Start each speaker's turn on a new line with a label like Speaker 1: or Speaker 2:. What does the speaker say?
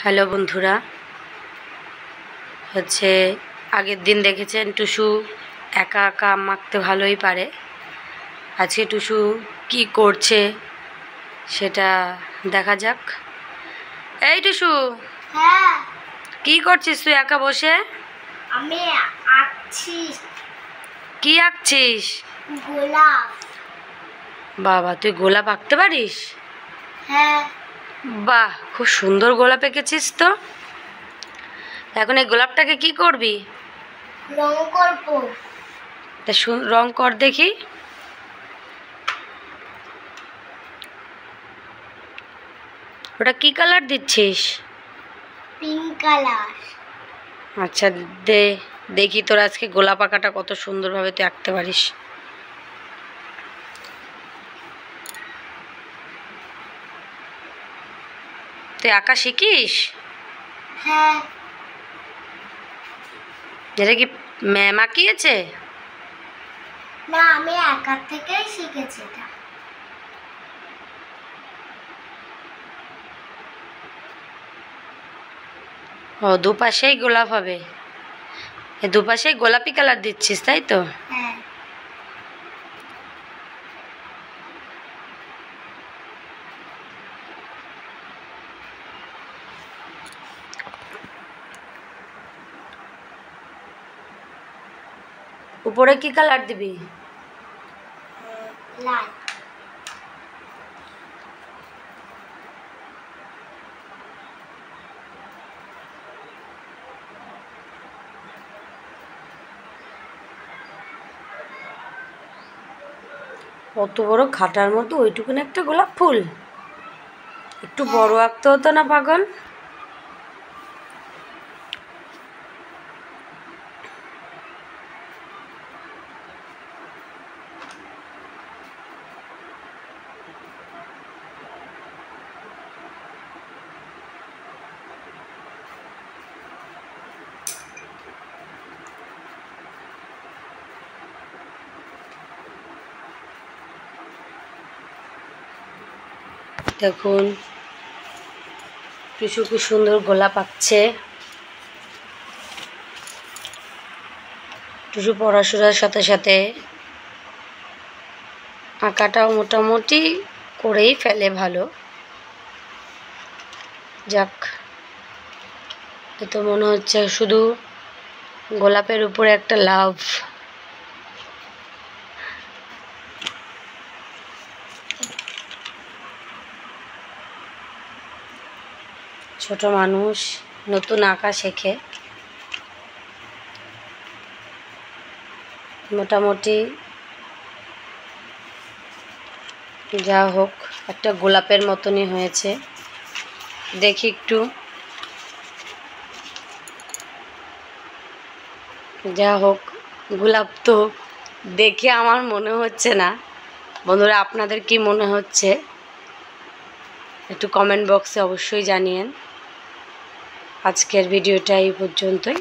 Speaker 1: Hello বন্ধুরা, আগের দিন দেখেছেন টুসু একা একা আম মাখতে ভালোই পারে। আজকে টুসু কি করছে সেটা দেখা যাক। এই টুসু,
Speaker 2: হ্যাঁ,
Speaker 1: কি করছিস তুই একা বসে?
Speaker 2: আমি আঁকছি।
Speaker 1: কি আঁকছিস?
Speaker 2: গোলাপ।
Speaker 1: বাবা, তুই গোলাপ আঁকতে পারিস?
Speaker 2: হ্যাঁ।
Speaker 1: বাহ, খুব সুন্দর গোলাপ এঁকেছিস তো। এখন এই গোলাপটাকে কি করবি?
Speaker 2: রং করব।
Speaker 1: তা রং কর দেখি। ওটা কি কালার দিচ্ছিস?
Speaker 2: Pink colour.
Speaker 1: আচ্ছা, দেখি তোর আজকে গোলাপ আঁকাটা কত সুন্দরভাবে তুই আঁকতে পারিস। তুই আঁকা শিখিস?
Speaker 2: হ্যাঁ।
Speaker 1: এটা কি ম্যাম আঁকিয়েছে?
Speaker 2: না, আমি একা থেকেই শিখেছি এটা।
Speaker 1: ও, দুপাশেই গোলাপ হবে। দুপাশেই গোলাপি কালার দিচ্ছিস, তাই তো?
Speaker 2: হ্যাঁ।
Speaker 1: উপরে কি কালার দিবি?
Speaker 2: লাল।
Speaker 1: অত বড় খাটার মতো ওইটুকুন একটা গোলাপ ফুল? একটু বড় আঁকতে হতো না পাগল? দেখুন টুসু কি সুন্দর গোলাপ আঁকছে। টুসু পড়াশোনার সাথে সাথে আঁকাটাও মোটামুটি করেই ফেলে ভালো। যাক, এ তো মনে হচ্ছে শুধু গোলাপের উপরে একটা লাভ। ছোট মানুষ নতুন আঁকা শেখে। মোটামুটি যা হোক, একটা গোলাপের মতনই হয়েছে। দেখি একটু। যা হোক, গোলাপ তো দেখে আমার মনে হচ্ছে না। বন্ধুরা, আপনাদের কি মনে হচ্ছে একটু কমেন্ট বক্সে অবশ্যই জানিয়েন। আজকের ভিডিওটা এই পর্যন্তই।